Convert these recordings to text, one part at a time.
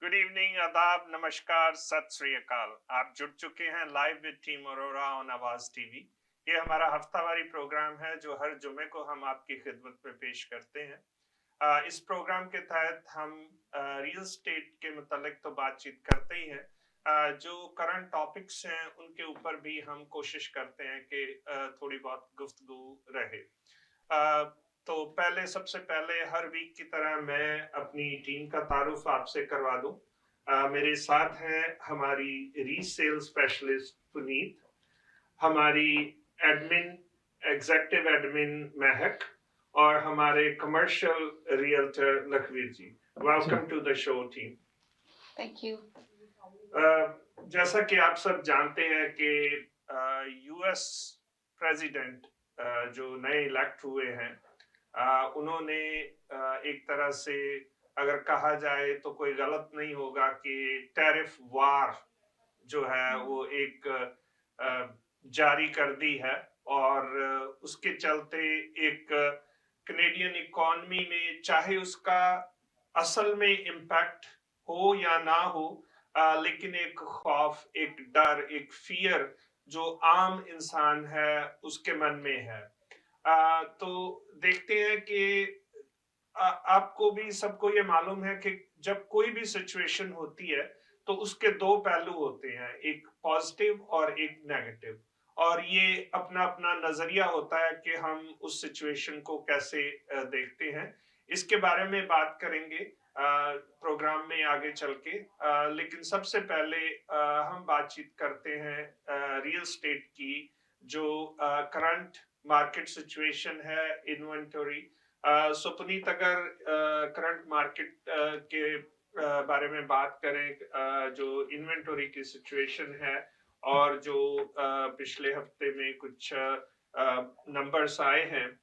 Good evening, आदाब, नमस्कार, सत श्री अकाल। आप जुड़ चुके हैं live with team Arora on आवाज टीवी। ये हमारा हफ्तावारी प्रोग्राम है जो हर जुमे को हम आपकी खिदमत में पेश करते हैं। इस प्रोग्राम के तहत हम रियल स्टेट के मुतालिक तो बातचीत करते ही हैं, जो करंट टॉपिक्स हैं उनके ऊपर भी हम कोशिश करते हैं कि थोड़ी बहुत गुफ्तगू रहे। अ, तो सबसे पहले हर वीक की तरह मैं अपनी टीम का तारुफ आपसे करवा दूं। मेरे साथ हैं हमारी रीसेल स्पेशलिस्ट पुनीत, हमारी एडमिन एग्जीक्यूटिव एडमिन महक और हमारे commercial realtor Lakhvir ji. Welcome to the show team. Thank you. जैसा कि आप सब जानते हैं कि यूएस प्रेसिडेंट जो नए इलेक्ट हुए हैं, उन्होंने एक तरह से अगर कहा जाए तो कोई गलत नहीं होगा कि टैरिफ वार जो है वो एक जारी कर दी है। और उसके चलते एक कनेडियन इकॉनमी में चाहे उसका असल में इम्पैक्ट हो या ना हो, लेकिन एक खौफ, एक डर, एक फियर जो आम इंसान है उसके मन में है। तो देखते हैं कि आपको भी सबको ये मालूम है कि जब कोई भी सिचुएशन होती है तो उसके दो पहलू होते हैं, एक पॉजिटिव और एक नेगेटिव। और ये अपना अपना नजरिया होता है कि हम उस सिचुएशन को कैसे देखते हैं। इसके बारे में बात करेंगे प्रोग्राम में आगे चल के। लेकिन सबसे पहले हम बातचीत करते हैं रियल स्टेट की, जो करंट मार्केट सिचुएशन है, इन्वेंटरी। सो पुनीत, अगर करंट मार्केट के बारे में बात करें, जो इन्वेंटरी की सिचुएशन है और जो पिछले हफ्ते में कुछ नंबर्स आए हैं,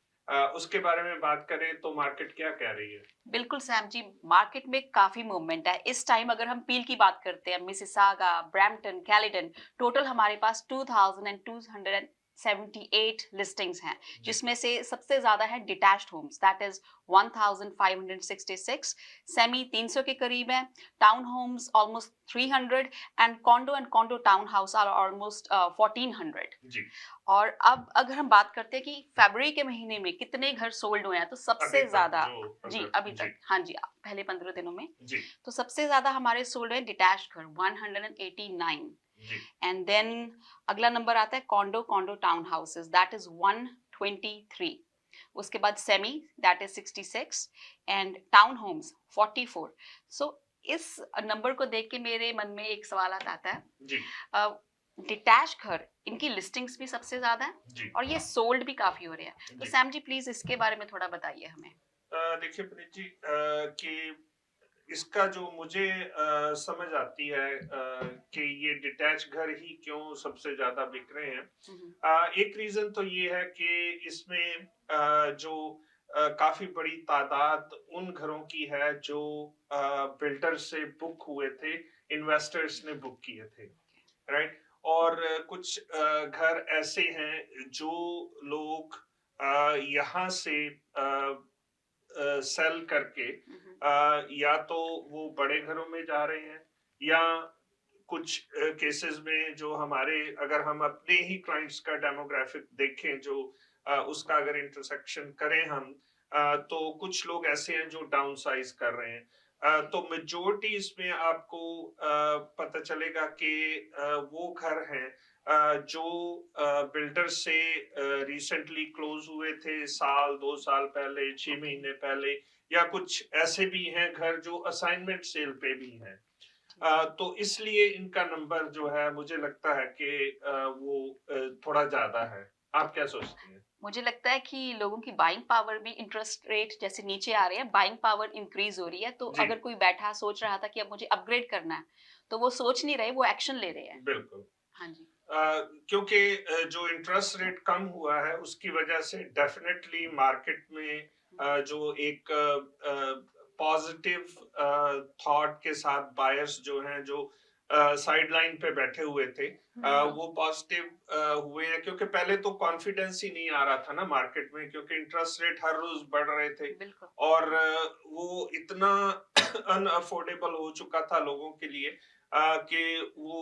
उसके बारे में बात करें तो मार्केट क्या कह रही है? बिल्कुल सैम जी, मार्केट में काफी मूवमेंट है इस टाइम। अगर हम पील की बात करते हैं, मिसिसागा, ब्रैम्पटन, कैलेडन, टोटल हमारे पास 2278 लिस्टिंग्स हैं, जिसमें से सबसे ज्यादा है detached homes, that is 1566, semi 300 के करीब है, town homes almost 300 and condo town house are almost 1400। जी। और अब अगर हम बात करते हैं कि फरवरी के महीने में कितने घर सोल्ड हुए हैं, तो अभी सबसे तक ज्यादा, जो जी अगर अभी जी तक, हाँ जी, पहले 15 दिनों में, जी तो सबसे ज्यादा हमारे सोल्ड है डिटैच्ड घर 189। जी एंड देन अगला नंबर आता है condo town houses, that is 123। उसके बाद semi, that is 66 and town homes 44। So इस नंबर को देख के मेरे मन में एक सवाल आता है, जी डिटैच घर, इनकी लिस्टिंग्स भी सबसे ज्यादा है जी और ये सोल्ड भी काफी हो रहे हैं। तो जी। सैम जी प्लीज इसके बारे में थोड़ा बताइए हमें। देखिए पुनीत जी, कि इसका जो मुझे समझ आती है कि ये डिटैच घर ही क्यों सबसे ज्यादा बिक रहे हैं। एक रीजन तो ये है कि इसमें जो काफी बड़ी तादाद उन घरों की है जो बिल्डर से बुक हुए थे, इन्वेस्टर्स ने बुक किए थे, राइट। और कुछ घर ऐसे हैं जो लोग यहाँ से सेल करके या तो वो बड़े घरों में जा रहे हैं, या कुछ केसेस में जो हमारे, अगर हम अपने ही क्लाइंट्स का डेमोग्राफिक देखें, जो उसका अगर इंटरसेक्शन करें हम, तो कुछ लोग ऐसे हैं जो डाउन साइज कर रहे हैं। तो मेजोरिटी इसमें आपको पता चलेगा कि वो घर हैं जो बिल्डर से रिसेंटली क्लोज हुए थे, साल 2 साल पहले, 6 महीने पहले, या कुछ ऐसे भी हैं घर जो असाइनमेंट सेल पे भी हैं। तो इसलिए इनका नंबर जो है मुझे लगता है कि वो थोड़ा ज्यादा है। आप क्या सोचती हैं? मुझे लगता है कि लोगों की बाइंग पावर भी, इंटरेस्ट रेट जैसे नीचे आ रहे हैं, बाइंग पावर इंक्रीज हो रही है। तो जी अगर कोई बैठा सोच रहा था कि अब मुझे अपग्रेड करना है, तो वो सोच नहीं रहे, वो एक्शन ले रहे हैं। बिल्कुल। हाँ जी। क्योंकि जो इंटरेस्ट रेट कम हुआ है उसकी वजह से डेफिनेटली मार्केट में जो एक पॉजिटिव थॉट के साथ बायर्स जो हैं, जो साइड लाइन पे बैठे हुए थे वो पॉजिटिव हुए हैं, क्योंकि पहले तो कॉन्फिडेंस ही नहीं आ रहा था ना मार्केट में, क्योंकि इंटरेस्ट रेट हर रोज बढ़ रहे थे बिल्कुल और वो इतना अनअफोर्डेबल हो चुका था लोगों के लिए कि वो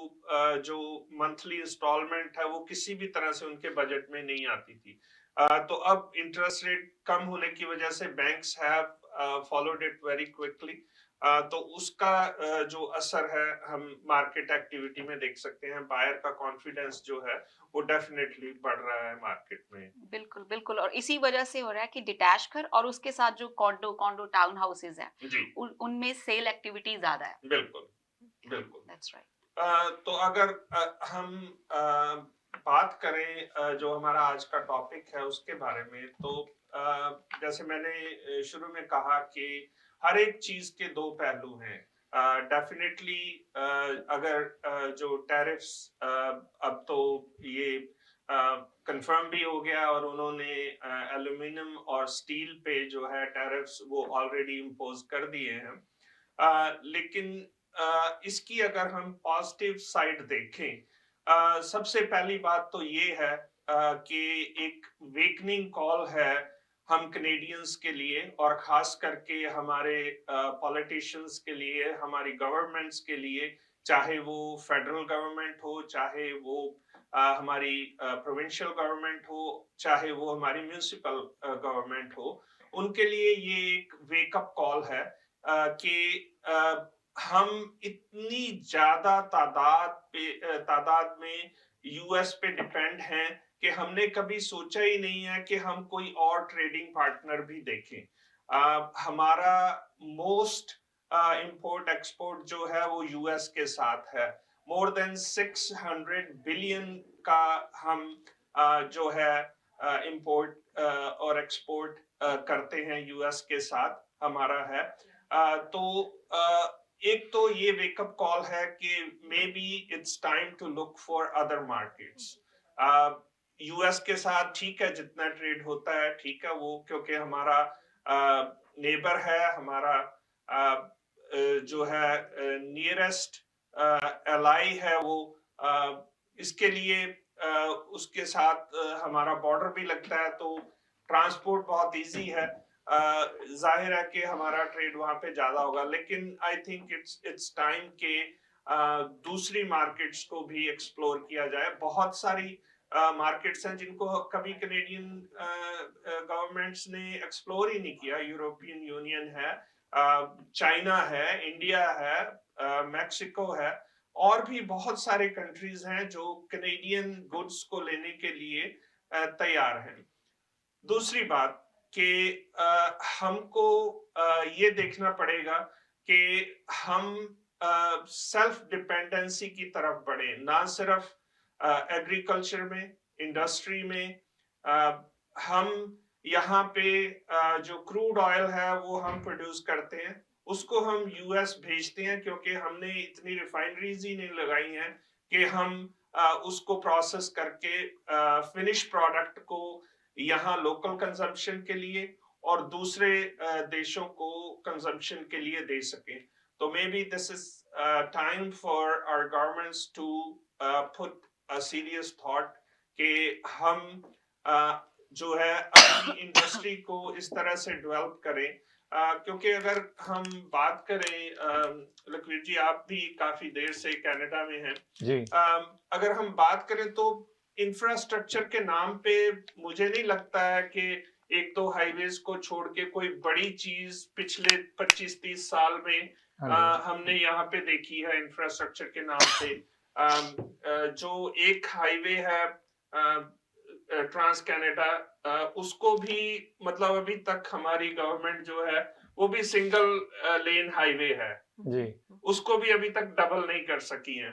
जो मंथली इंस्टॉलमेंट है वो किसी भी तरह से उनके बजट में नहीं आती थी। तो अब इंटरेस्ट रेट कम होने की वजह से banks have followed it very quickly. तो उसका जो असर है हम मार्केट एक्टिविटी में देख सकते हैं। बायर का कॉन्फिडेंस जो है वो डेफिनेटली बढ़ रहा है मार्केट में। बिल्कुल बिल्कुल, और इसी वजह से हो रहा है कि डिटैच घर और उसके साथ जो कॉन्डो कॉन्डो टाउन हाउसेज हैं जी उनमें सेल एक्टिविटी ज्यादा है। बिल्कुल बिल्कुल। That's right. तो अगर हम बात करें जो हमारा आज का टॉपिक है उसके बारे में, तो जैसे मैंने शुरू में कहा कि हर एक चीज के दो पहलू हैं। डेफिनेटली अगर जो टैरिफ्स अब तो ये कंफर्म भी हो गया और उन्होंने एल्यूमिनियम और स्टील पे जो है टैरिफ्स वो ऑलरेडी इम्पोज कर दिए हैं। लेकिन इसकी अगर हम पॉजिटिव साइड देखें, सबसे पहली बात तो ये है कि एक वेकनिंग कॉल है हम कनेडियंस के लिए और खास करके हमारे पॉलिटिशियंस के लिए, हमारी गवर्नमेंट्स के लिए, चाहे वो फेडरल गवर्नमेंट हो, चाहे वो हमारी प्रोविंशियल गवर्नमेंट हो, चाहे वो हमारी म्यूनिसिपल गवर्नमेंट हो, उनके लिए ये एक वेकअप कॉल है कि हम इतनी ज्यादा तादाद में यूएस पे डिपेंड हैं कि हमने कभी सोचा ही नहीं है कि हम कोई और ट्रेडिंग पार्टनर भी देखें। हमारा मोस्ट इंपोर्ट एक्सपोर्ट जो है वो यूएस के साथ है। मोर देन 600 बिलियन का हम जो है इंपोर्ट और एक्सपोर्ट करते हैं यूएस के साथ हमारा है। तो एक तो ये वेकअप कॉल है कि maybe it's time to look for other markets. US के साथ ठीक है, जितना ट्रेड होता है ठीक है, वो क्योंकि हमारा नेबर है, हमारा जो है नियरेस्ट एलाई है वो, इसके लिए उसके साथ हमारा बॉर्डर भी लगता है, तो ट्रांसपोर्ट बहुत इजी है। जाहिर है कि हमारा ट्रेड वहां पे ज्यादा होगा, लेकिन आई थिंक इट्स टाइम के दूसरी मार्केट्स को भी एक्सप्लोर किया जाए। बहुत सारी मार्केट्स हैं जिनको कभी कनेडियन गवर्नमेंट्स ने एक्सप्लोर ही नहीं किया। यूरोपियन यूनियन है, चाइना है, इंडिया है, मैक्सिको है, और भी बहुत सारे कंट्रीज हैं जो कनेडियन गुड्स को लेने के लिए तैयार हैं। दूसरी बात कि हमको ये देखना पड़ेगा कि हम सेल्फ डिपेंडेंसी की तरफ बढ़े, ना सिर्फ एग्रीकल्चर में, इंडस्ट्री में। हम यहाँ पे जो क्रूड ऑयल है वो हम प्रोड्यूस करते हैं, उसको हम यूएस भेजते हैं, क्योंकि हमने इतनी रिफाइनरीज ही नहीं लगाई हैं कि हम उसको प्रोसेस करके फिनिश प्रोडक्ट को यहाँ लोकल कंजम्पशन के लिए और दूसरे देशों को कंजम्पशन के लिए दे सकें। तो maybe this is time for our governments to put a serious thought कि हम जो है अपनी इंडस्ट्री को इस तरह से डेवलप करें। क्योंकि अगर हम बात करें, लखवीर जी आप भी काफी देर से कनाडा में हैं जी। अगर हम बात करें तो इंफ्रास्ट्रक्चर के नाम पे मुझे नहीं लगता है कि एक दो हाईवेज को छोड़ के कोई बड़ी चीज पिछले 25-30 साल में हमने यहाँ पे देखी है इंफ्रास्ट्रक्चर के नाम पे। जो एक हाईवे है ट्रांस कनाडा, उसको भी मतलब अभी तक हमारी गवर्नमेंट जो है वो भी सिंगल लेन हाईवे है जी। उसको भी अभी तक डबल नहीं कर सकी है।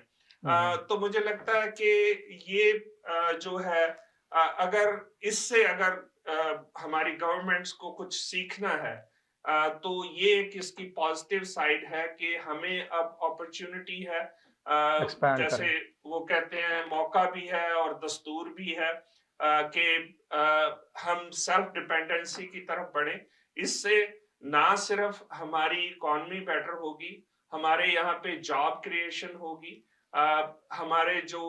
तो मुझे लगता है कि ये जो है अगर इससे अगर हमारी गवर्नमेंट्स को कुछ सीखना है, तो ये एक इसकी पॉजिटिव साइड है कि हमें अब अपॉर्चुनिटी है, जैसे वो कहते हैं मौका भी है और दस्तूर भी है कि हम सेल्फ डिपेंडेंसी की तरफ बढ़े। इससे ना सिर्फ हमारी इकोनॉमी बेटर होगी, हमारे यहाँ पे जॉब क्रिएशन होगी, हमारे जो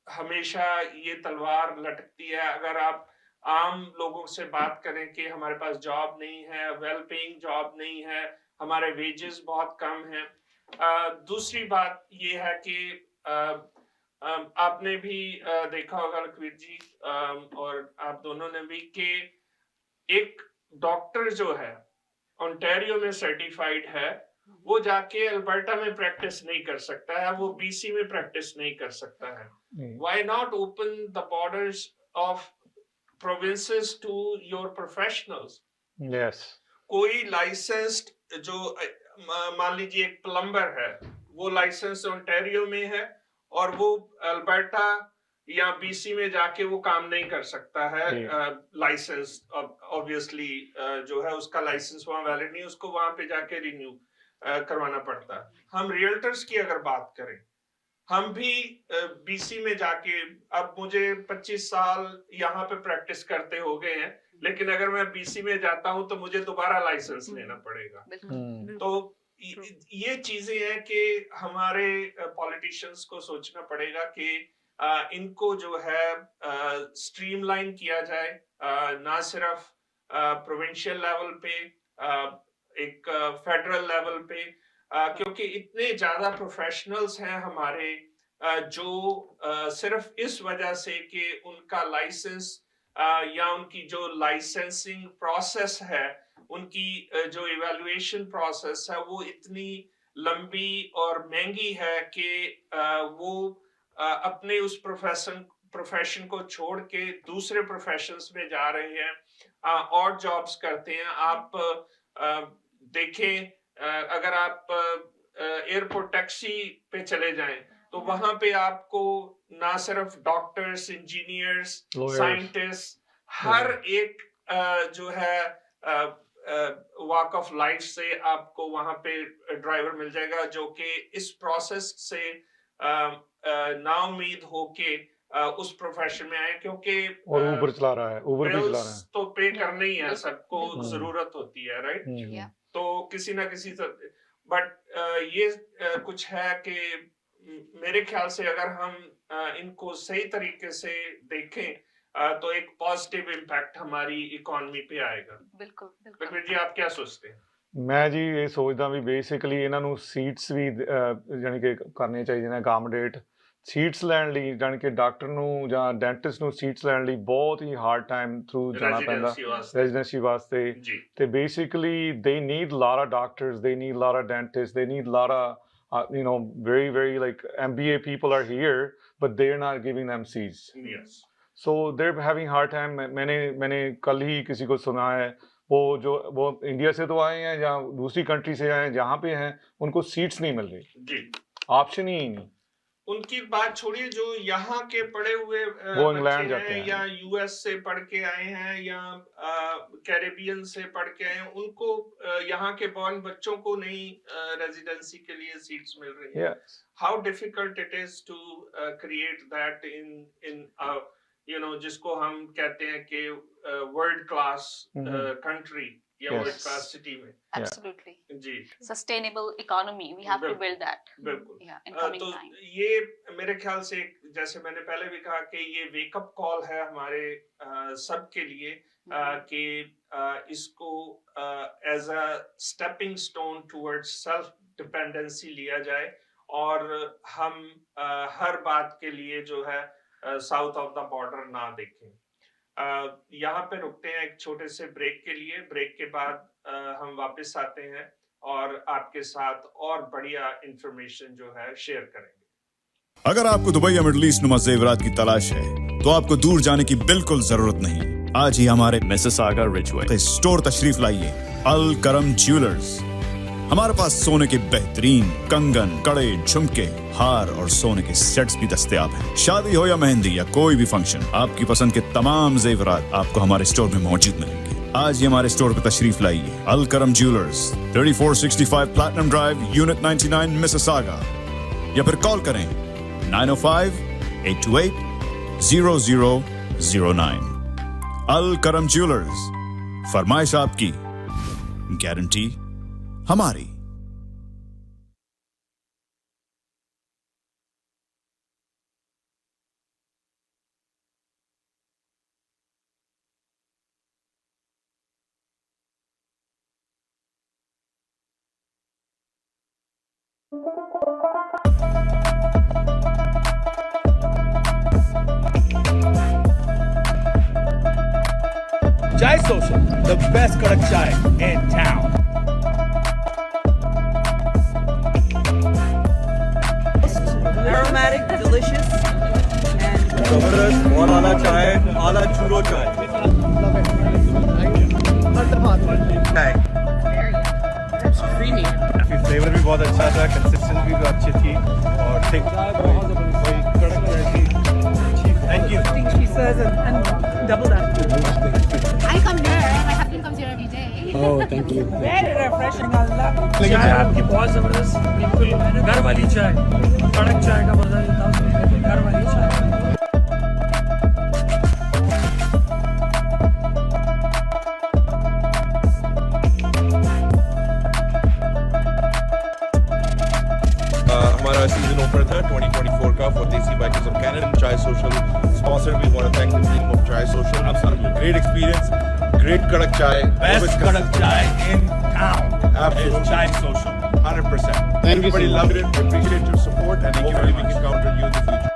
हमेशा ये तलवार लटकती है, अगर आप आम लोगों से बात करें कि हमारे पास जॉब नहीं है, वेल पेइंग जॉब नहीं है, हमारे वेजेस बहुत कम हैं। दूसरी बात ये है कि आपने भी देखा होगा लखवीर जी, और आप दोनों ने भी, कि एक डॉक्टर जो है ओंटारियो में सर्टिफाइड है, वो जाके अल्बर्टा में प्रैक्टिस नहीं कर सकता है, वो बीसी में प्रैक्टिस नहीं कर सकता है। Why not open the borders of provinces to your professionals? Yes, कोई लाइसेंस्ड जो मान लीजिए एक प्लम्बर है, वो लाइसेंस ओंटारियो में है और वो अल्बर्टा या बीसी में जाके वो काम नहीं कर सकता है। लाइसेंस ऑब्वियसली जो है उसका लाइसेंस वहां वैलिड नहीं, उसको वहां पे जाके रिन्यू करवाना पड़ता है। हम रियल्टर्स की अगर बात करें, हम भी बीसी में जाके, अब मुझे 25 साल यहाँ पे प्रैक्टिस करते हो गए हैं, लेकिन अगर मैं बीसी में जाता हूं तो मुझे दोबारा लाइसेंस लेना पड़ेगा। तो ये चीजें हैं कि हमारे पॉलिटिशियंस को सोचना पड़ेगा कि इनको जो है स्ट्रीमलाइन किया जाए, ना सिर्फ प्रोविंशियल लेवल पे, एक फेडरल लेवल पे, क्योंकि इतने ज्यादा प्रोफेशनल्स हैं हमारे जो सिर्फ इस वजह से कि उनका लाइसेंस या उनकी जो लाइसेंसिंग प्रोसेस है, उनकी जो इवैल्यूएशन प्रोसेस है, वो इतनी लंबी और महंगी है कि वो अपने उस प्रोफेशन को छोड़ के दूसरे प्रोफेशंस में जा रहे हैं, और जॉब्स करते हैं। आप देखें, अगर आप एयरपोर्ट टैक्सी पे चले जाएं तो वहां पे आपको ना सिर्फ डॉक्टर्स, इंजीनियर्स, साइंटिस्ट, हर एक जो है वॉक ऑफ लाइफ से आपको वहां पे ड्राइवर मिल जाएगा, जो कि इस प्रोसेस से नाउम्मीद होके उस प्रोफेशन में आए, क्योंकि और ऊबर चला रहा है, ऊबर भी चला रहा है, तो पे करना ही है, सबको जरूरत होती है, राइट? तो किसी ना किसी बट ये कुछ है कि मेरे ख्याल से अगर हम इनको सही तरीके से देखें तो एक पॉजिटिव इम्पैक्ट हमारी इकोनॉमी पे आएगा। बिल्कुल लखवीर जी, आप क्या सोचते हैं? मैं जी ये सोचदा भी बेसिकली ਇਹਨਾਂ ਨੂੰ ਸੀਟਸ ਵੀ ਜਾਨੀ ਕਿ ਕਰਨੇ ਚਾਹੀਦੇ ਨੇ ਅਕਾਮੋਡੇਟ ਸੀਟਸ ਲੈਣ ਲਈ, ਜਾਨੀ ਕਿ ਡਾਕਟਰ ਨੂੰ ਜਾਂ ਡੈਂਟਿਸਟ ਨੂੰ ਸੀਟਸ ਲੈਣ ਲਈ ਬਹੁਤ ਹੀ ਹਾਰਡ ਟਾਈਮ ਥਰੂ ਜਾਣਾ ਪੈਂਦਾ ਰੈਜ਼ੀਡੈਂਸੀ ਵਾਸਤੇ। ਤੇ ਬੇਸਿਕਲੀ ਦੇ ਨੀਡ ਲਾਟ ਆਫ ਡਾਕਟਰਸ, ਦੇ ਨੀਡ ਲਾਟ ਆਫ ਡੈਂਟਿਸਟ, ਦੇ need lot of you know very like MBA people are here but they're not giving them seats. Yes. So they're having hard time. मैंने कल ही किसी को सुना है, वो India से तो आए हैं या दूसरी कंट्री से आए हैं, जहाँ पे हैं उनको सीट्स नहीं मिल रही जी, ऑप्शन ही नहीं। उनकी बात छोड़िए, जो यहाँ के पढ़े हुए वो इंग्लैंड जाते हैं या यूएस से पढ़ के आए हैं या कैरेबियन से पढ़ के आए हैं, उनको यहाँ के बॉर्न बच्चों को नहीं रेजिडेंसी के लिए सीट्स मिल रही है। How difficult it is to create that in you know, जिसको हम कहते हैं कि वर्ल्ड क्लास कंट्री या वर्ल्ड क्लास सिटी में। Absolutely. जी, Sustainable economy, we have to build that. बिल्कुल। In coming तो time. ये मेरे ख्याल से, जैसे मैंने पहले भी कहा, कि ये वेकअप कॉल है हमारे सब के लिए, कि इसको as a stepping stone towards self dependency लिया जाए, और हम हर बात के लिए जो है साउथ ऑफ द बॉर्डर ना देखें। यहाँ पे रुकते हैं एक छोटे से ब्रेक के लिए। ब्रेक के बाद हम वापस आते हैं और आपके साथ और बढ़िया इंफॉर्मेशन जो है शेयर करेंगे। अगर आपको दुबई या मिडिल ईस्ट नुमा ज़ेवरात की तलाश है तो आपको दूर जाने की बिल्कुल जरूरत नहीं। आज ही हमारे मिसिसागा रिजवे स्टोर तशरीफ लाइए। अल करम ज्वेलर्स। हमारे पास सोने के बेहतरीन कंगन, कड़े, झुमके, हार और सोने के सेट्स भी दस्तयाब हैं। शादी हो या मेहंदी या कोई भी फंक्शन, आपकी पसंद के तमाम जेवरात आपको हमारे स्टोर में मौजूद मिलेंगे। आज ही हमारे स्टोर पर तशरीफ लाइए। अल करम jewellers, 3465 platinum drive, unit 99, Mississauga, या फिर कॉल करें 905-828-0009। अल करम ज्वेलर्स, फरमाइश आपकी, गारंटी हमारी। Chai Social, the best kadak chai in town. Aromatic, delicious, and Zabardast, बहुत आला चाय, आला churro चाय. it's creamy. फ्लेवर भी बहुत अच्छा था, कंसिस्टेंसी भी अच्छी थी और थिक कोई कड़क जैसी. Thank you. I think she says and double that. I come here. My husband comes here every day. Very refreshing. I love it. चाय आपकी बहुत जबरदस्त, बिल्कुल घर वाली चाय, कड़क चाय का मजा लेता हूँ, घर वाली चाय. हमारा सीजन ओपनर था 2024 का for Desi bikers of Canada. Chai social sponsor. We want to thank the team of Chai social. Great experience, great कड़क चाय, Best kadak chai in town. Absolutely. Is Chai Social. 100%. Everybody loved it. We appreciate your support and hopefully we can count on you in the future.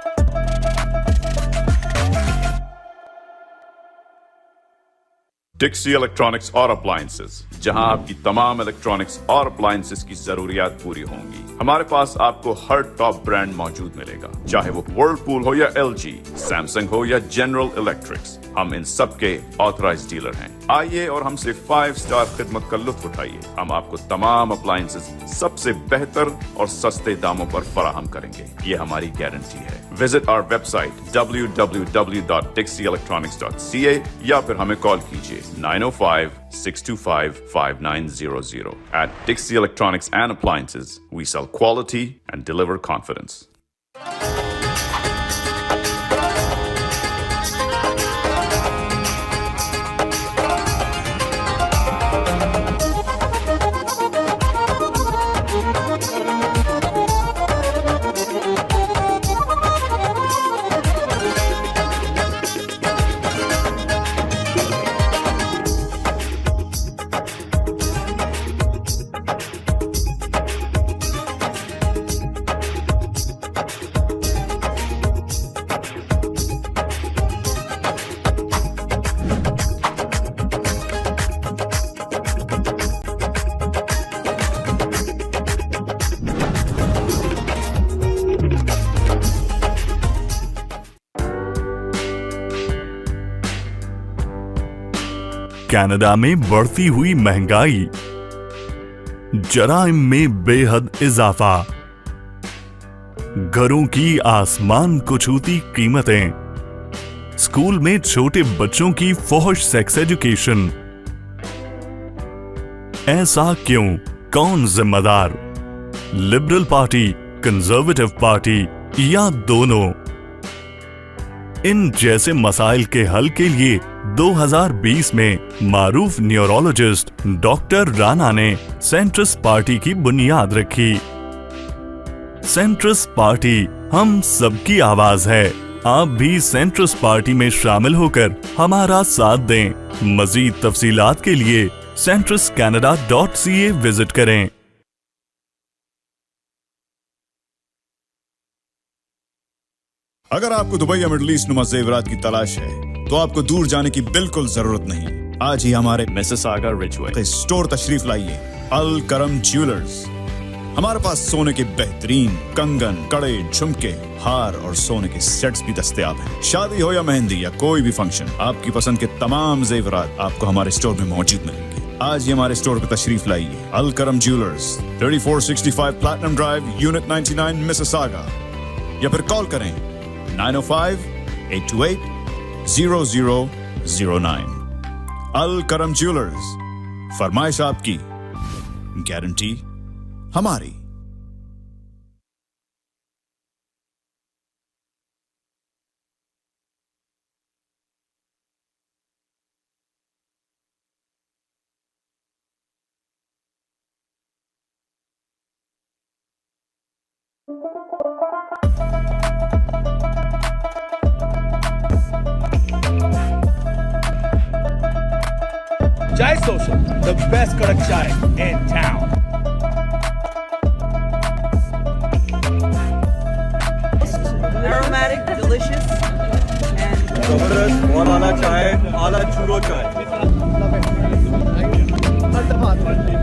Dixy electronics और appliances, जहां आपकी तमाम electronics और appliances की जरूरियात पूरी होंगी. हमारे पास आपको हर टॉप ब्रांड मौजूद मिलेगा, चाहे वो व्हर्लपूल हो या LG, सैमसंग हो या जनरल इलेक्ट्रिक्स. हम इन सब के ऑथराइज्ड डीलर हैं. आइए और हमसे 5 स्टार खिदमत का लुत्फ उठाइए. हम आपको तमाम अप्लायंसेस सबसे बेहतर और सस्ते दामों पर फराहम करेंगे. ये हमारी गारंटी है. विजिट आवर वेबसाइट www.dixieelectronics.ca या फिर हमें कॉल कीजिए 905-625-5900. At Dixie Electronics and Appliances, we sell quality and deliver confidence. Canada में बढ़ती हुई महंगाई, जराइम में बेहद इजाफा, घरों की आसमान को छूती कीमतें, स्कूल में छोटे बच्चों की फौहश सेक्स एजुकेशन. ऐसा क्यों? कौन जिम्मेदार? लिबरल पार्टी, कंजर्वेटिव पार्टी या दोनों? इन जैसे मसाइल के हल के लिए 2020 में मारूफ न्यूरोलॉजिस्ट डॉक्टर राणा ने सेंट्रस पार्टी की बुनियाद रखी. सेंट्रस पार्टी हम सबकी आवाज है. आप भी सेंट्रस पार्टी में शामिल होकर हमारा साथ दें. मजीद तफसीलात के लिए centruscanada.ca विजिट करें. अगर आपको दुबई या मिडल ईस्ट नुमा जेवरात की तलाश है तो आपको दूर जाने की बिल्कुल जरूरत नहीं. आज ही हमारे मिसिसागा रिजवे स्टोर तशरीफ लाइए. अल करम ज्वेलर्स. हमारे पास सोने के बेहतरीन कंगन, कड़े, झुमके, हार और सोने के सेट्स भी दस्तयाब हैं. शादी हो या मेहंदी या कोई भी फंक्शन, आपकी पसंद के तमाम जेवरात आपको हमारे स्टोर में मौजूद मिलेंगे. आज ही हमारे स्टोर पर तशरीफ लाइए. अल करम jewellers, 3465 platinum drive, unit 99, Mississauga. या फिर कॉल करें 905-828-0009. अल करम ज्वेलर्स. फरमाइश आपकी, गारंटी हमारी. Chai Social, the best kadak chai in town. जबरदस्त, बहुत आला चाय, आला चूरो चाय।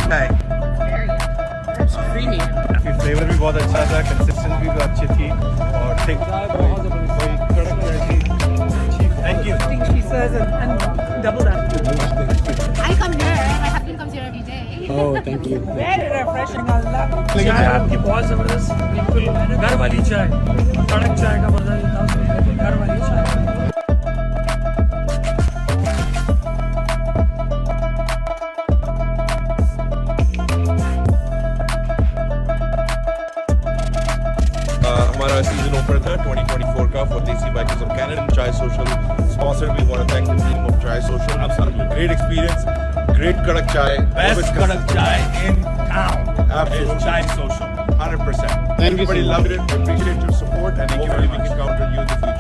चाय It's creamy. फ्लेवर भी बहुत अच्छा था, कंसिस्टेंसी भी अच्छी थी और थिक कोई कड़क जैसी। Thank you. Cheeses and double that. I come here. My husband comes here every day. Oh, thank you. Very refreshing. I love it. चाय आपकी बहुत जबरदस्त, बिल्कुल घर वाली चाय, कड़क चाय का मजा लेता हूँ उसमें, घर वाली चाय। हमारा सीजन ओपनर था 2024 का for Desi Bikers of Canada Chai Social sponsor. We want to thank the team of Chai Social. Absolutely great experience, great kadak chai, Best kadak chai in town. Absolutely. Is Chai Social. 100%. Everybody loved it. We appreciate your support and hopefully we can count on you in the future.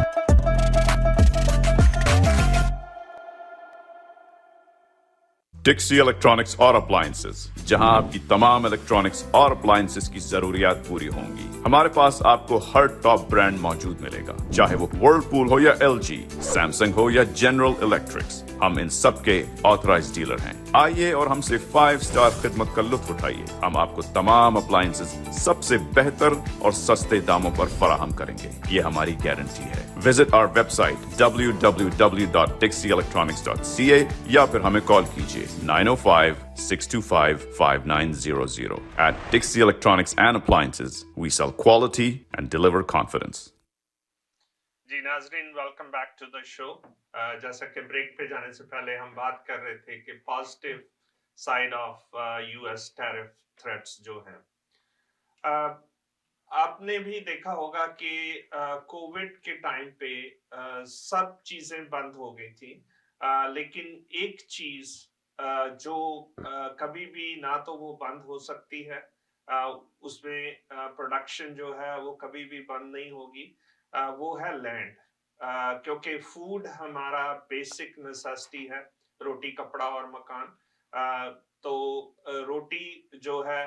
Dixy electronics और appliances, जहां आपकी तमाम electronics और appliances की जरूरियात पूरी होंगी। हमारे पास आपको हर टॉप ब्रांड मौजूद मिलेगा, चाहे वो व्हर्लपूल हो या एलजी, सैमसंग हो या जनरल इलेक्ट्रिक्स। हम इन सब के ऑथराइज्ड डीलर हैं। आइए और हमसे 5 स्टार खिदमत का लुत्फ उठाइए। हम आपको तमाम अप्लायंसेस सबसे बेहतर और सस्ते दामों पर फराहम करेंगे, ये हमारी गारंटी है। विजिट आवर वेबसाइट www.dixieelectronics.ca या फिर हमें कॉल कीजिए 905-625-5900. At Dixie Electronics and Appliances, we sell quality and deliver confidence. जी नाजरीन, welcome back to the show. जैसा कि ब्रेक पे जाने से पहले हम बात कर रहे थे कि positive side of US tariff threats जो हैं, आपने भी देखा होगा कि कोविड के टाइम पे सब चीजें बंद हो गई थी, लेकिन एक चीज जो कभी भी ना तो वो बंद हो सकती है, उसमें प्रोडक्शन जो है वो कभी भी बंद नहीं होगी, वो है लैंड। क्योंकि फूड हमारा बेसिक नेसेसिटी है, रोटी कपड़ा और मकान। तो रोटी जो है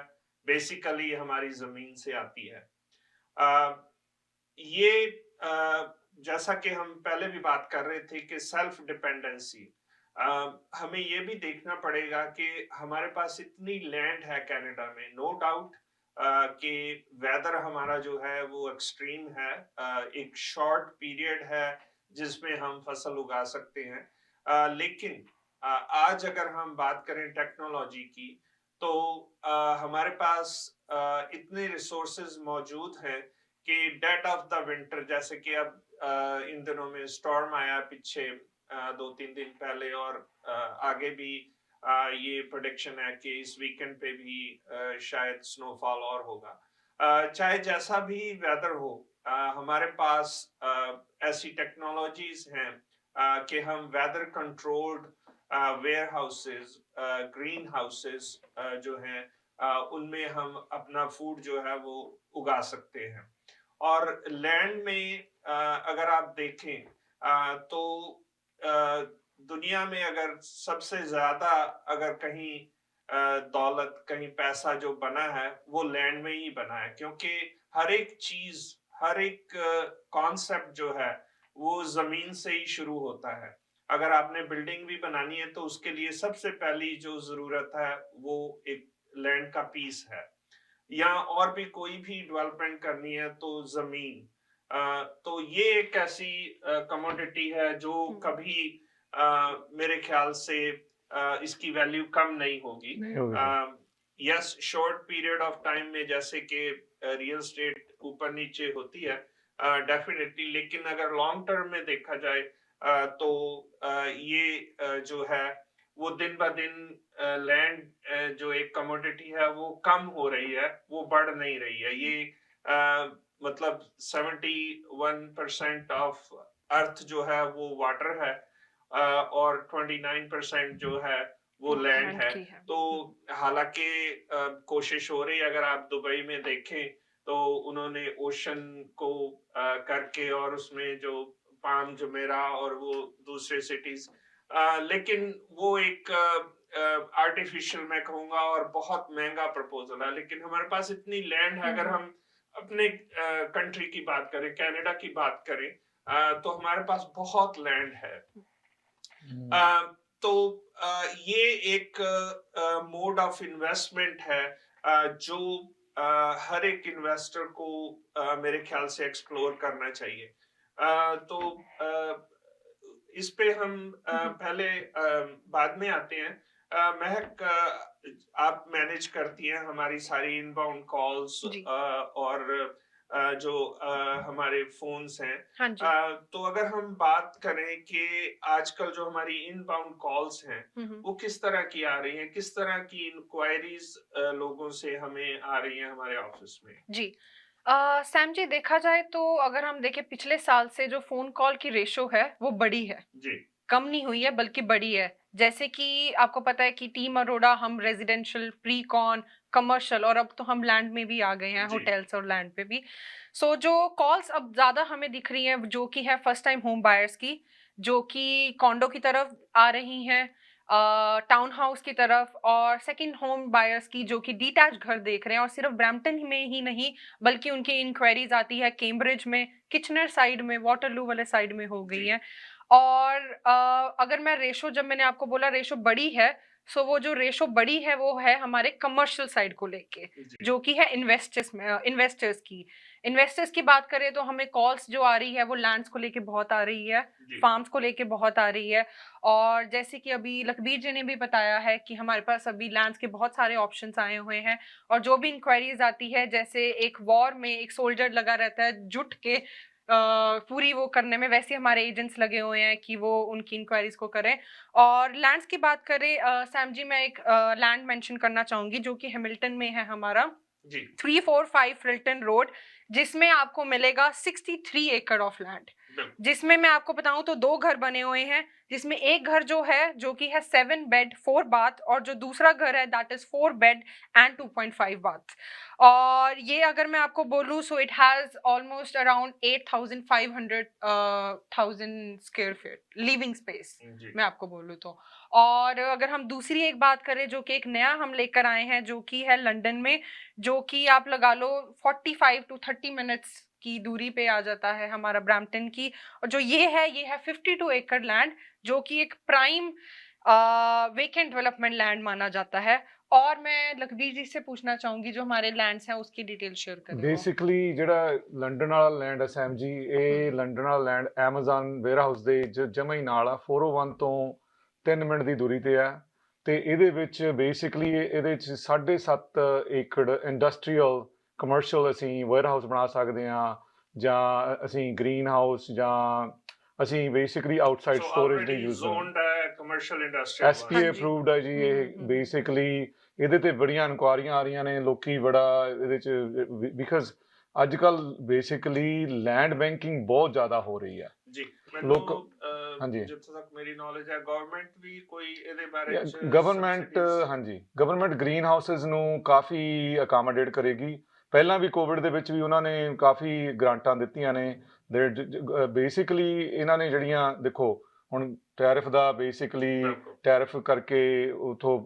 बेसिकली हमारी जमीन से आती है। ये जैसा कि हम पहले भी बात कर रहे थे कि सेल्फ डिपेंडेंसी, हमें ये भी देखना पड़ेगा कि हमारे पास इतनी लैंड है कनाडा में, नो डाउट कि वेदर हमारा जो है वो एक्सट्रीम है, एक शॉर्ट पीरियड है जिसमें हम फसल उगा सकते हैं, लेकिन आज अगर हम बात करें टेक्नोलॉजी की तो हमारे पास इतने रिसोर्सेज मौजूद हैं कि डेड ऑफ द विंटर, जैसे कि अब इन दिनों में स्टॉर्म आया पीछे 2-3 दिन पहले, और आगे भी ये प्रेडिक्शन है कि इस वीकेंड पे भी शायद स्नोफॉल और होगा। चाहे जैसा भी वेदर हो, हमारे पास ऐसी टेक्नोलॉजीज हैं कि हम weather controlled warehouses, green houses जो हैं, उनमें हम अपना फूड जो है वो उगा सकते हैं। और लैंड में अगर आप देखें तो दुनिया में अगर सबसे ज्यादा अगर कहीं दौलत, कहीं पैसा जो बना है वो लैंड में ही बना है, क्योंकि हर एक चीज, हर एक कॉन्सेप्ट जो है वो जमीन से ही शुरू होता है। अगर आपने बिल्डिंग भी बनानी है तो उसके लिए सबसे पहली जो जरूरत है वो एक लैंड का पीस है, या और भी कोई भी डेवलपमेंट करनी है तो जमीन। तो ये एक ऐसी कमोडिटी है जो कभी मेरे ख्याल से इसकी वैल्यू कम नहीं होगी। Yes, short period of time में जैसे कि रियल एस्टेट ऊपर नीचे होती है डेफिनेटली, लेकिन अगर लॉन्ग टर्म में देखा जाए तो ये जो है वो दिन ब दिन लैंड जो एक कमोडिटी है वो कम हो रही है, वो बढ़ नहीं रही है। ये मतलब 71% ऑफ अर्थ जो है वो वाटर है और 29% जो है वो लैंड है। तो हालांकि कोशिश हो रही है, अगर आप दुबई में देखें तो उन्होंने ओशन को करके और उसमें जो पाम जुमेरा और वो दूसरे सिटीज, लेकिन वो एक आर्टिफिशियल मैं कहूँगा और बहुत महंगा प्रपोजल है। लेकिन हमारे पास इतनी लैंड है, अगर हम अपने कंट्री की बात करें, कनाडा की बात करें, तो हमारे पास बहुत लैंड है। तो ये एक मोड ऑफ इन्वेस्टमेंट है जो हर एक इन्वेस्टर को मेरे ख्याल से एक्सप्लोर करना चाहिए। तो इस पे हम पहले बाद में आते हैं। महक, आप मैनेज करती हैं हमारी सारी इनबाउंड कॉल्स और जो हमारे फोन्स हैं। हाँ जी। तो अगर हम बात करें कि आजकल जो हमारी इनबाउंड कॉल्स हैं वो किस तरह की आ रही हैं, किस तरह की इंक्वायरीज लोगों से हमें आ रही हैं हमारे ऑफिस में? जी सैम जी, देखा जाए तो अगर हम देखें पिछले साल से जो फोन कॉल की रेशो है वो बढ़ी है, जी, कम नहीं हुई है बल्कि बढ़ी है। जैसे कि आपको पता है कि टीम अरोड़ा हम रेजिडेंशियल, प्री कॉन, कमर्शियल और अब तो हम लैंड में भी आ गए हैं, होटल्स और लैंड पे भी। सो जो कॉल्स अब ज्यादा हमें दिख रही हैं जो कि है फर्स्ट टाइम होम बायर्स की, जो कि कॉन्डो की तरफ आ रही हैं, टाउन हाउस की तरफ, और सेकंड होम बायर्स की जो कि डिटैच घर देख रहे हैं। और सिर्फ ब्रैम्पटन में ही नहीं बल्कि उनकी इंक्वायरीज आती है कैम्ब्रिज में, किचनर साइड में, वाटरलू वाले साइड में हो गई है। और अगर मैं रेशो, जब मैंने आपको बोला रेशो बड़ी है, सो वो जो रेशो बड़ी है वो है हमारे कमर्शियल साइड को लेके, जो कि है इन्वेस्टर्स की बात करें तो हमें कॉल्स जो आ रही है वो लैंड्स को लेके बहुत आ रही है, फार्म्स को लेके बहुत आ रही है। और जैसे कि अभी लखबीर जी ने भी बताया है कि हमारे पास अभी लैंड्स के बहुत सारे ऑप्शंस आए हुए हैं, और जो भी इंक्वायरीज आती है, जैसे एक वॉर में एक सोल्जर लगा रहता है जुट के पूरी वो करने में, वैसे हमारे एजेंट्स लगे हुए हैं कि वो उनकी इंक्वायरीज को करें। और लैंड्स की बात करें सैम जी, मैं एक लैंड मेंशन करना चाहूंगी जो कि हैमिल्टन में है हमारा, 345 फ्रिल्टन रोड, जिसमें आपको मिलेगा 63 एकड़ ऑफ लैंड, जिसमें मैं आपको बताऊं तो 2 घर बने हुए हैं, जिसमें एक घर जो है जो कि है 7 बेड 4 बाथ, और जो दूसरा घर है that is 4 bed and 2.5 bath. और ये अगर मैं आपको बोलूं so it has almost around 8,500 square feet living space, मैं आपको बोलूं तो। और अगर हम दूसरी एक बात करें जो कि एक नया हम लेकर आए हैं जो कि है लंदन में, जो कि आप लगा लो 45 to 30 मिनट्स की दूरी पे आ जाता है हमारा ब्रैम्पटन की। और जो ये है 52 एकड़ लैंड, जो कि एक प्राइम वेकेंट डेवलपमेंट लैंड माना जाता है। और मैं लखबीर जी से पूछना चाहूंगी जो हमारे लैंड्स हैं उसकी डिटेल शेयर करें। बेसिकली ਜਿਹੜਾ ਲੰਡਨ ਵਾਲਾ ਲੈਂਡ ਹੈ ਸੈਮ ਜੀ, ਇਹ ਲੰਡਨ ਵਾਲਾ ਲੈਂਡ ਐਮਾਜ਼ਨ ਵੇਅਰਹਾਊਸ ਦੇ ਜਮਾ ਹੀ ਨਾਲ ਆ, 401 ਤੋਂ 3 ਮਿੰਟ ਦੀ ਦੂਰੀ ਤੇ ਆ। ਤੇ ਇਹਦੇ ਵਿੱਚ ਬੇਸਿਕਲੀ ਇਹਦੇ ਚ 7.5 ਏਕੜ ਇੰਡਸਟਰੀਅਲ ਕਮਰਸ਼ੀਅਲ ਅਸੀਂ ਵੇਅਰਹਾਊਸ ਬਣਾ ਸਕਦੇ ਆ, ਜਾਂ ਅਸੀਂ ਗ੍ਰੀਨ ਹਾਊਸ, ਜਾਂ ਅਸੀਂ ਬੇਸਿਕਲੀ ਆਊਟਸਾਈਡ ਸਟੋਰੇਜ ਲਈ use zoned commercial industrial SPA approved ਹੈ ਜੀ ਇਹ। ਬੇਸਿਕਲੀ ਇਹਦੇ ਤੇ ਬੜੀਆਂ ਇਨਕੁਆਰੀਆਂ ਆ ਰਹੀਆਂ ਨੇ, ਲੋਕੀ ਬੜਾ ਇਹਦੇ ਚ, ਬਿਕਾਜ਼ ਅੱਜ ਕੱਲ ਬੇਸਿਕਲੀ ਲੈਂਡ ਬੈਂਕਿੰਗ ਬਹੁਤ ਜ਼ਿਆਦਾ ਹੋ ਰਹੀ ਹੈ ਜੀ। ਲੋਕ ਹਾਂਜੀ, ਜਿੱਥੇ ਤੱਕ ਮੇਰੀ ਨੌਲੇਜ ਹੈ ਗਵਰਨਮੈਂਟ ਵੀ ਕੋਈ ਇਹਦੇ ਬਾਰੇ ਗਵਰਨਮੈਂਟ, ਹਾਂਜੀ ਗਵਰਨਮੈਂਟ ਗ੍ਰੀਨ ਹਾਊਸਸ ਨੂੰ ਕਾਫੀ ਅਕਾਮੋਡੇਟ ਕਰੇਗੀ। ਪਹਿਲਾਂ ਵੀ ਕੋਵਿਡ ਦੇ ਵਿੱਚ ਵੀ ਉਹਨਾਂ ਨੇ ਕਾਫੀ ਗ੍ਰਾਂਟਾਂ ਦਿੱਤੀਆਂ ਨੇ। ਬੇਸਿਕਲੀ ਇਹਨਾਂ ਨੇ ਜਿਹੜੀਆਂ, ਦੇਖੋ ਹੁਣ ਟੈਰਿਫ ਦਾ ਬੇਸਿਕਲੀ ਟੈਰਿਫ ਕਰਕੇ ਉਥੋਂ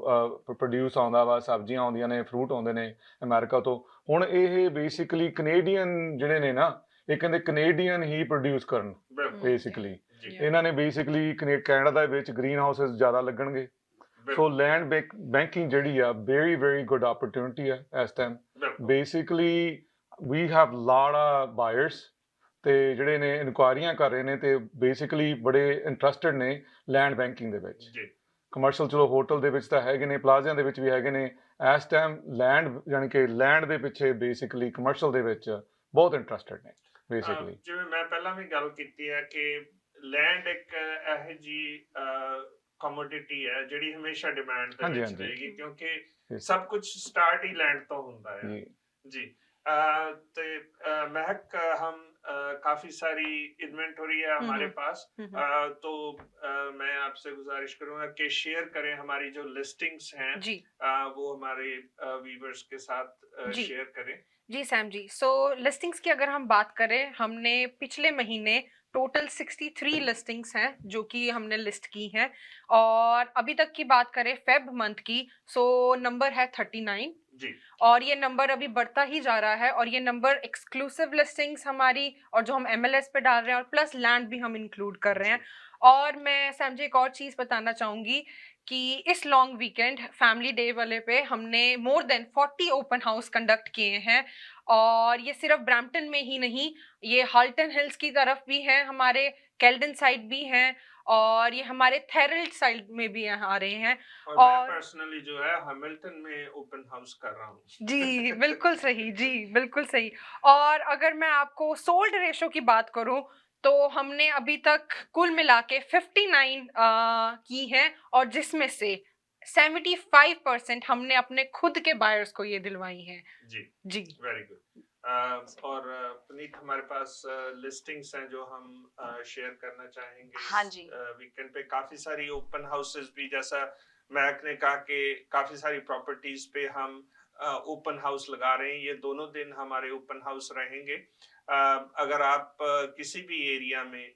ਪ੍ਰੋਡਿਊਸ ਆਉਂਦਾ ਵਾ, ਸਬਜ਼ੀਆਂ ਆਉਂਦੀਆਂ ਨੇ, ਫਰੂਟ ਆਉਂਦੇ ਨੇ ਅਮਰੀਕਾ ਤੋਂ। ਹੁਣ ਇਹ ਬੇਸਿਕਲੀ ਕੈਨੇਡੀਅਨ ਜਿਹੜੇ ਨੇ ਨਾ, ਇਹ ਕਹਿੰਦੇ ਕੈਨੇਡੀਅਨ ਹੀ ਪ੍ਰੋਡਿਊਸ ਕਰਨ। ਬੇਸਿਕਲੀ ਇਹਨਾਂ ਨੇ ਬੇਸਿਕਲੀ ਕੈਨੇਡਾ ਦੇ ਵਿੱਚ ਗ੍ਰੀਨ ਹਾਊਸਸ ਜ਼ਿਆਦਾ ਲੱਗਣਗੇ। ਸੋ ਲੈਂਡ ਬੈਂਕਿੰਗ ਜਿਹੜੀ ਆ ਵੈਰੀ ਵੈਰੀ ਗੁੱਡ ਓਪਰਚੁਨਿਟੀ ਹੈ ਇਸ time. Basically we have lot of buyers ਤੇ ਜਿਹੜੇ ਨੇ ਇਨਕੁਆਰੀਆਂ ਕਰ ਰਹੇ ਨੇ, ਤੇ ਬੇਸਿਕਲੀ ਬੜੇ ਇੰਟਰਸਟਿਡ ਨੇ ਲੈਂਡ ਬੈਂਕਿੰਗ ਦੇ ਵਿੱਚ। ਕਮਰਸ਼ੀਅਲ ਚਲੋ ਹੋਟਲ ਦੇ ਵਿੱਚ ਤਾਂ ਹੈਗੇ ਨੇ, ਪਲਾਜ਼ਿਆਂ ਦੇ ਵਿੱਚ ਵੀ ਹੈਗੇ ਨੇ। ਇਸ ਟਾਈਮ ਲੈਂਡ ਯਾਨੀ ਕਿ ਲੈਂਡ ਦੇ ਪਿੱਛੇ ਬੇਸਿਕਲੀ ਕਮਰਸ਼ੀਅਲ ਦੇ ਵਿੱਚ ਬਹੁਤ ਇੰਟਰਸਟਿਡ ਨੇ ਬੇਸਿਕਲੀ। ਜਿਵੇਂ ਮੈਂ ਪਹਿਲਾਂ ਵੀ ਗੱਲ ਕੀਤੀ ਹੈ ਕਿ ਲੈਂਡ ਇੱਕ ਇਹੋ ਜਿਹੀ ਕਮੋਡਿਟੀ ਹੈ ਜਿਹੜੀ ਹਮੇਸ਼ਾ ਡਿਮਾਂਡ ਦੇ ਵਿੱਚ ਰਹੇਗੀ, ਕਿਉਂਕਿ ਸਭ ਕੁਝ ਸਟਾਰਟ ਹੀ ਲੈਂਡ ਤੋਂ ਹੁੰਦਾ ਹੈ ਜੀ। तो महक, हम काफी सारी इन्वेंटरी है हमारे पास, तो मैं आपसे गुजारिश करूंगा कि शेयर करें हमारी जो लिस्टिंग्स हैं वो हमारे व्यूअर्स के साथ शेयर करें। जी सैम जी, सो लिस्टिंग्स की अगर हम बात करें, हमने पिछले महीने टोटल 63 लिस्टिंग्स हैं जो कि हमने लिस्ट की हैं। और अभी तक की बात करें फेब मंथ की, सो नंबर है 39 जी और ये नंबर अभी बढ़ता ही जा रहा है, और ये नंबर एक्सक्लूसिव लिस्टिंग्स हमारी और जो हम MLS पे डाल रहे हैं और प्लस लैंड भी हम इंक्लूड कर रहे हैं। और मैं सैम जी एक और चीज़ बताना चाहूँगी कि इस लॉन्ग वीकेंड फैमिली डे वाले पे हमने more than 40 open house conduct किए हैं, और ये सिर्फ ब्रैम्पटन में ही नहीं, ये हाल्टन हिल्स की तरफ भी हैं, हमारे केल्डन साइड भी हैं, और ये हमारे थेरल्ड साइड में भी आ रहे हैं। और मैं और पर्सनली जो है हैमिल्टन में ओपन हाउस कर रहा हूँ। जी बिल्कुल सही, जी बिल्कुल सही। और अगर मैं आपको सोल्ड रेशो की बात करूं तो हमने अभी तक कुल मिला के 59 की हैं, और जिसमें से 75% हमने अपने खुद के बायर्स को ये दिलवाई हैं। जी जी वेरी गुड। और पुनीत हमारे पास लिस्टिंग्स हैं जो हम शेयर करना चाहेंगे। हाँ जी। वीकेंड पे काफी सारी ओपन हाउसेस भी, जैसा महक ने कहा कि काफी सारी प्रॉपर्टीज पे हम ओपन हाउस लगा रहे हैं। ये दोनों दिन हमारे ओपन हाउस रहेंगे। अगर आप किसी भी एरिया में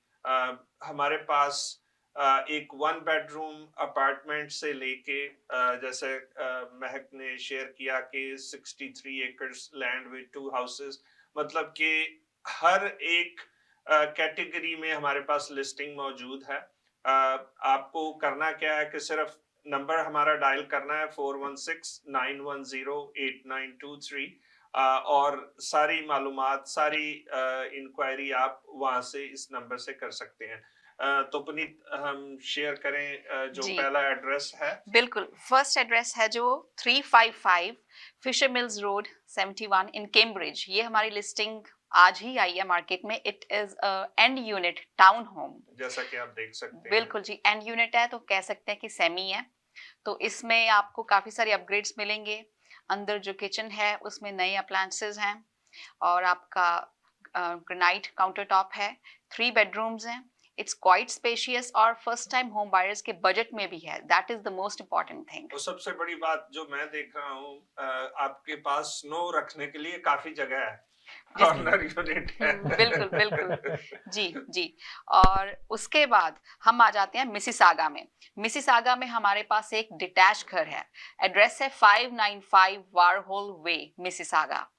हमारे पास एक 1 बेडरूम अपार्टमेंट से लेके जैसे महक ने शेयर किया कि 63 एकर्स लैंड विद 2 हाउसेस, मतलब कि हर एक कैटेगरी में हमारे पास लिस्टिंग मौजूद है। आपको करना क्या है कि सिर्फ नंबर हमारा डायल करना है 4169108923, और सारी मालूमात, सारी इंक्वायरी आप वहां से इस नंबर से कर सकते हैं। तो पुनीत हम शेयर करें जो जी। पहला एड्रेस है। बिल्कुल, फर्स्ट एड्रेस है जो 355 Fisher Mills road 71 in Cambridge. ये हमारी लिस्टिंग आज ही आई है मार्केट में। It is end unit town home, जैसा कि आप देख सकते हैं। बिल्कुल जी, एंड यूनिट है तो कह सकते हैं कि सेमी है। तो इसमें आपको काफी सारे अपग्रेड्स मिलेंगे। अंदर जो किचन है उसमें नए अप्लायंसेस हैं, और आपका ग्रेनाइट काउंटर टॉप है। 3 बेडरूम्स हैं। इट्स क्वाइट स्पेशियस और फर्स्ट टाइम होम बायर्स के बजट में भी है। That is the most important thing. तो सबसे बड़ी बात जो मैं देख रहा हूँ, आपके पास स्नो रखने के लिए काफी जगह है। कॉर्नर यूनिट है। बिल्कुल बिल्कुल जी जी। और उसके बाद हम आ जाते हैं मिसिसागा में। मिसिसागा में हमारे पास एक डिटैच घर है। एड्रेस है 595 वारहोल वे, मिसिसागा।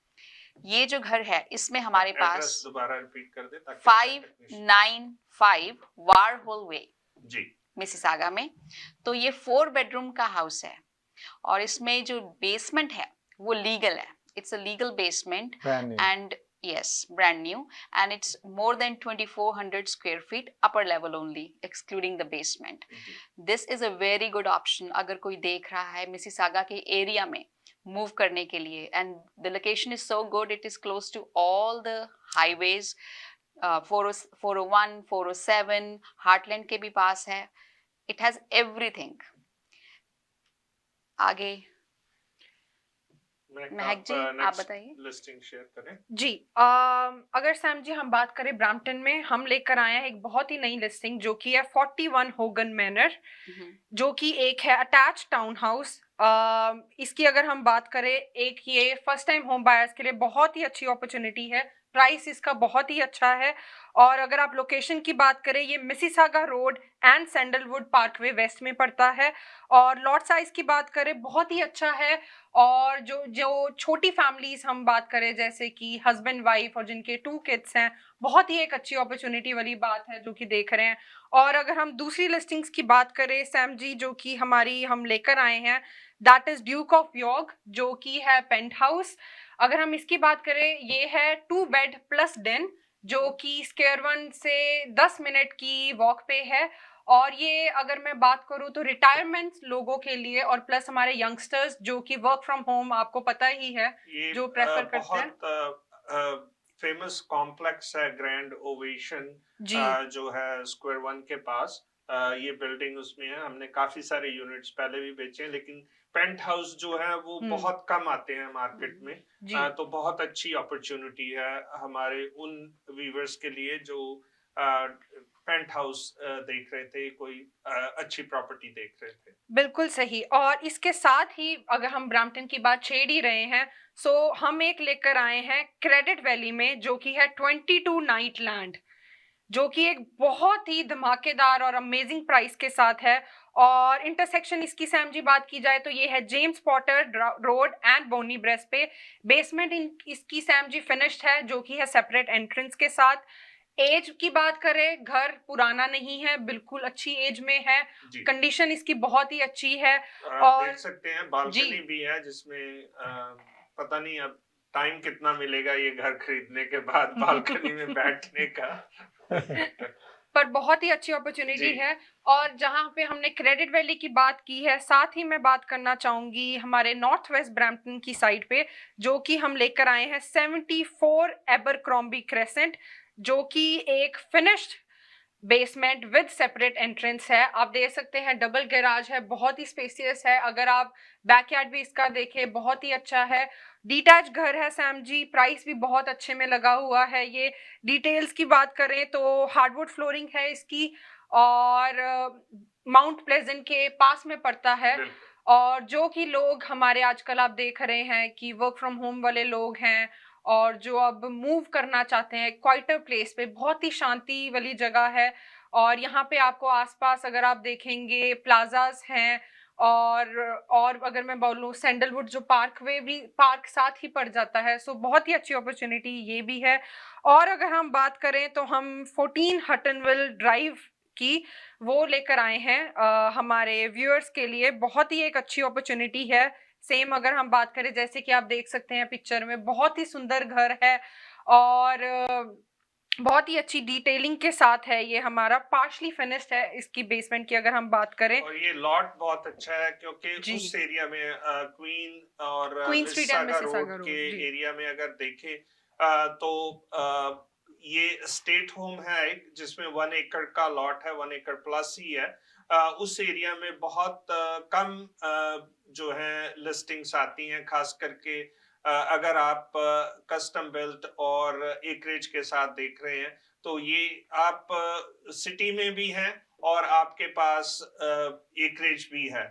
ये जो घर है इसमें हमारे पास दोबारा रिपीट कर दे ताकि 595 वारहोल वे जी, मिसिसागा में। तो ये 4 बेडरूम का हाउस है, और इसमें जो बेसमेंट है वो लीगल है। It's a legal basement and yes, brand new, and it's more than 2400 square feet upper level only, excluding the basement. This is a very good option अगर कोई देख रहा है मिसिसागा के एरिया में मूव करने के लिए, and the location is so good. It is close to all the highways, 401, 407, Heartland के भी पास है. It has everything. आगे महक जी आप बताइए। लिस्टिंग शेयर करें। जी अगर सैम जी हम बात करें ब्रैम्पटन में, हम लेकर आए हैं एक बहुत ही नई लिस्टिंग जो कि है 41 होगन मैनर, जो कि एक है अटैच टाउन हाउस। इसकी अगर हम बात करें, एक ये फर्स्ट टाइम होम बायर्स के लिए बहुत ही अच्छी अपॉर्चुनिटी है। प्राइस इसका बहुत ही अच्छा है, और अगर आप लोकेशन की बात करें, ये Mississauga road and Sandalwood parkway west में पड़ता है। और लॉट साइज की बात करें बहुत ही अच्छा है, और जो छोटी फैमिलीज हम बात करें जैसे कि हस्बैंड वाइफ और जिनके 2 किड्स हैं, बहुत ही एक अच्छी अपॉर्चुनिटी वाली बात है जो कि देख रहे हैं। और अगर हम दूसरी लिस्टिंग्स की बात करें सैम जी, जो कि हमारी हम लेकर आए हैं, that is Duke of York, जो कि है पेंट हाउस। अगर हम इसकी बात करें, ये है 2 बेड प्लस den, जो कि स्क्वायर 1 से 10 मिनट की वॉक पे है। और ये अगर मैं बात करूं तो रिटायरमेंट लोगों के लिए और प्लस हमारे यंगस्टर्स जो कि वर्क फ्रॉम होम, आपको पता ही है, जो प्रेफर करते हैं। बहुत फेमस कॉम्प्लेक्स है ग्रैंड ओवेशन, जो है स्क्वायर 1 के पास। ये बिल्डिंग उसमें है। हमने काफी सारे यूनिट्स पहले भी बेचे हैं, लेकिन पेंट हाउस जो है वो बहुत कम आते हैं मार्केट में। तो बहुत अच्छी अपॉर्चुनिटी है हमारे उन व्यूअर्स के लिए जो पेंट हाउस देख रहे थे, कोई अच्छी प्रॉपर्टी देख रहे थे। बिल्कुल सही। और इसके साथ ही अगर हम ब्रैम्पटन की बात छेड़ ही रहे हैं, सो हम एक लेकर आए हैं क्रेडिट वैली में, जो कि है 22 नाइट लैंड, जो कि एक बहुत ही धमाकेदार और अमेजिंग प्राइस के साथ है। और इंटरसेक्शन इसकी सैम जी बात की जाए तो ये है James Potter road and Bonnie Brae पे। बेसमेंट इसकी सैम जी फिनिश्ड है जो कि है सेपरेट एंट्रेंस के साथ। एज की बात करें, घर पुराना नहीं है, बिल्कुल अच्छी एज में है, कंडीशन इसकी बहुत ही अच्छी है। और देख सकते हैं बालकनी भी है जिसमें पता नहीं अब टाइम कितना मिलेगा ये घर खरीदने के बाद बालकनी में बैठने का। पर बहुत ही अच्छी अपॉर्चुनिटी है। और जहां पे हमने क्रेडिट वैली की बात की है, साथ ही मैं बात करना चाहूंगी हमारे नॉर्थ वेस्ट ब्रैम्पटन की साइड पे, जो कि हम लेकर आए हैं 74 एबरक्रॉम्बी क्रेसेंट, जो कि एक finished basement with separate entrance है। आप देख सकते हैं डबल गैराज है, बहुत ही स्पेसियस है। अगर आप बैकयार्ड भी इसका देखें, बहुत ही अच्छा है। डिटैच घर है सैम जी, प्राइस भी बहुत अच्छे में लगा हुआ है। ये डिटेल्स की बात करें तो हार्डवुड फ्लोरिंग है इसकी, और माउंट प्लेजेंट के पास में पड़ता है। और जो कि लोग हमारे आजकल आप देख रहे हैं कि वर्क फ्रॉम होम वाले लोग हैं और जो अब मूव करना चाहते हैं क्वाइटर प्लेस पे, बहुत ही शांति वाली जगह है। और यहाँ पे आपको आसपास अगर आप देखेंगे प्लाजाज हैं, और अगर मैं बोलूँ सैंडलवुड जो पार्कवे भी पार्क साथ ही पड़ जाता है। सो बहुत ही अच्छी अपॉर्चुनिटी ये भी है। और अगर हम बात करें तो हम 14 हटनविल ड्राइव की वो लेकर आए हैं हमारे व्यूअर्स के लिए। बहुत ही एक अच्छी अपॉर्चुनिटी है। सेम अगर हम बात करें, जैसे कि आप देख सकते हैं पिक्चर में, बहुत ही सुंदर घर है और बहुत ही अच्छी डिटेलिंग के साथ है। ये हमारा पार्शली फिनिश्ड है इसकी बेसमेंट की अगर हम बात करें। और ये लॉट बहुत अच्छा है क्योंकि उस एरिया में क्वीन और मिसिसागा रोड के एरिया में अगर देखें तो ये स्टेट होम है एक, जिसमें 1 एकड़ का लॉट है, 1 एकड़ प्लस ही है। उस एरिया में बहुत कम जो है लिस्टिंग्स आती हैं, खास करके अगर आप कस्टम बिल्ट और एकरेज के साथ देख रहे हैं तो ये आप सिटी में भी हैं और आपके पास एकरेज भी है।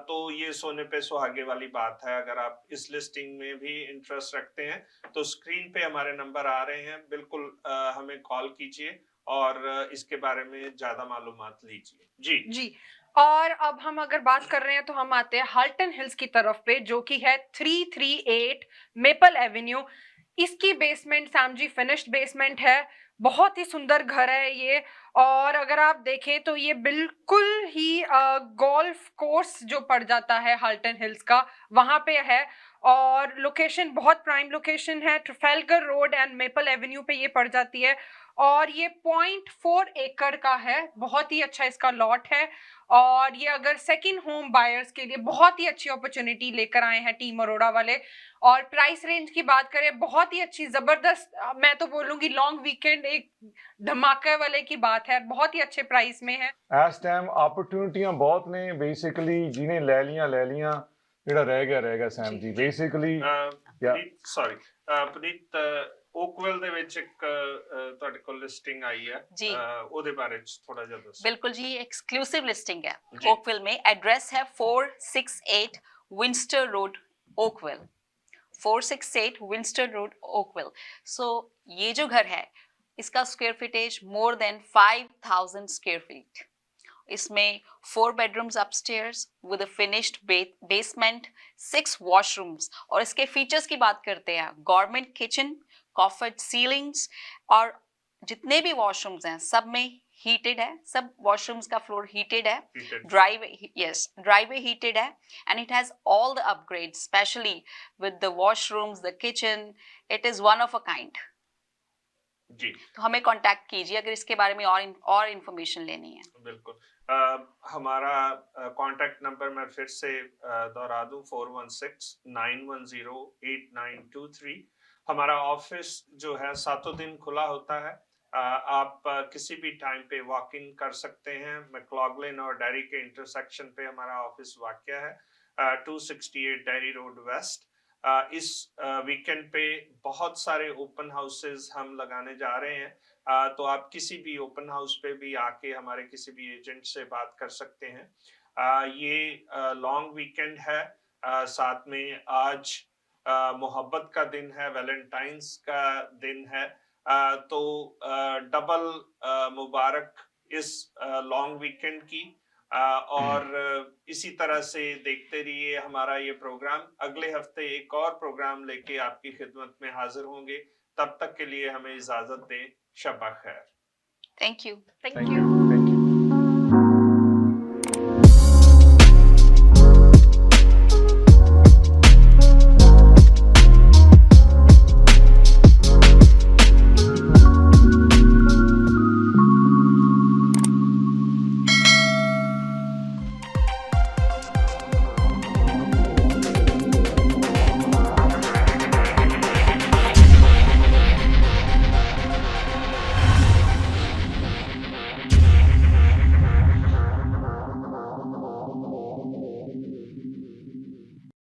तो ये सोने पे सुहागे वाली बात है। अगर आप इस लिस्टिंग में भी इंटरेस्ट रखते हैं तो स्क्रीन पे हमारे नंबर आ रहे हैं, बिल्कुल हमें कॉल कीजिए और इसके बारे में ज्यादा मालूमात लीजिए। जी। और अब हम अगर बात कर रहे हैं तो हम आते हैं हाल्टन हिल्स की तरफ पे, जो कि है 338 मेपल एवेन्यू। इसकी बेसमेंट सैम जी फिनिश्ड बेसमेंट है, बहुत ही सुंदर घर है ये। और अगर आप देखें तो ये बिल्कुल ही गोल्फ कोर्स जो पड़ जाता है हाल्टन हिल्स का, वहां पे है। और लोकेशन बहुत प्राइम लोकेशन है, ट्रफेलगर रोड एंड मेपल एवेन्यू पे ये पड़ जाती है। और ये 0.4 एकड़ का है, बहुत ही अच्छा इसका लॉट है। और ये अगर सेकंड होम बायर्स के लिए बहुत ही अच्छी अपॉर्चुनिटी लेकर आए हैं टीम अरोड़ा वाले। और प्राइस रेंज की बात करें, बहुत ही अच्छी जबरदस्त, मैं तो बोलूंगी लॉन्ग वीकेंड एक धमाके वाले की बात है, बहुत ही अच्छे प्राइस में है। इस टाइम अपॉर्चुनिटियां बहुत ने, बेसिकली जिन्हें ले लिया ਜਿਹੜਾ ਰਹਿ ਗਿਆ ਸੈਮ ਜੀ ਬੇਸਿਕਲੀ। ਸੌਰੀ ਪੁਨੀਤ, ਓਕਵਿਲ ਦੇ ਵਿੱਚ ਇੱਕ ਤੁਹਾਡੇ ਕੋਲ ਲਿਸਟਿੰਗ ਆਈ ਹੈ ਜੀ, ਉਹਦੇ ਬਾਰੇ ਥੋੜਾ ਜਿਹਾ ਦੱਸੋ। ਬਿਲकुल जी, एक्सक्लूसिव लिस्टिंग है ओकविल में। एड्रेस है 468 Winster road Oakville, 468 Winster road Oakville. So ये जो घर है इसका square footage more than 5000 square feet. इसमें 4 bedrooms upstairs with a finished basement, 6 washrooms. और इसके फीचर्स की बात करते हैं, गवर्नमेंट किचन, कॉफर्ड सीलिंग्स, और जितने भी वॉशरूम्स हैं सब में हीटेड है, सब वॉशरूम्स का फ्लोर हीटेड है, ड्राईवे हीटेड है, and it has all the upgrades, specially with the washrooms, the kitchen, it is one of a kind. जी, तो हमें कांटेक्ट कीजिए अगर इसके बारे में और इंफॉर्मेशन लेनी है। बिल्कुल। हमारा कांटेक्ट नंबर मैं फिर से दोहरा दूं, 4169108923। हमारा ऑफिस जो है 7 दिन खुला होता है। आप किसी भी टाइम पे वॉक इन कर सकते हैं। मैक्लॉगलिन और डेरी के इंटरसेक्शन पे हमारा ऑफिस वाक़या है, 268 डेरी रोड वेस्ट। इस वीकेंड पे बहुत सारे ओपन हाउसेस हम लगाने जा रहे हैं, तो आप किसी भी ओपन हाउस पे भी आके हमारे किसी भी एजेंट से बात कर सकते हैं। ये लॉन्ग वीकेंड है, साथ में आज मोहब्बत का दिन है, वैलेंटाइंस का दिन है, तो डबल मुबारक इस लॉन्ग वीकेंड की। और इसी तरह से देखते रहिए हमारा ये प्रोग्राम। अगले हफ्ते एक और प्रोग्राम लेके आपकी खिदमत में हाजिर होंगे। तब तक के लिए हमें इजाजत दें। शब्बा खैर। Thank you. Thank you.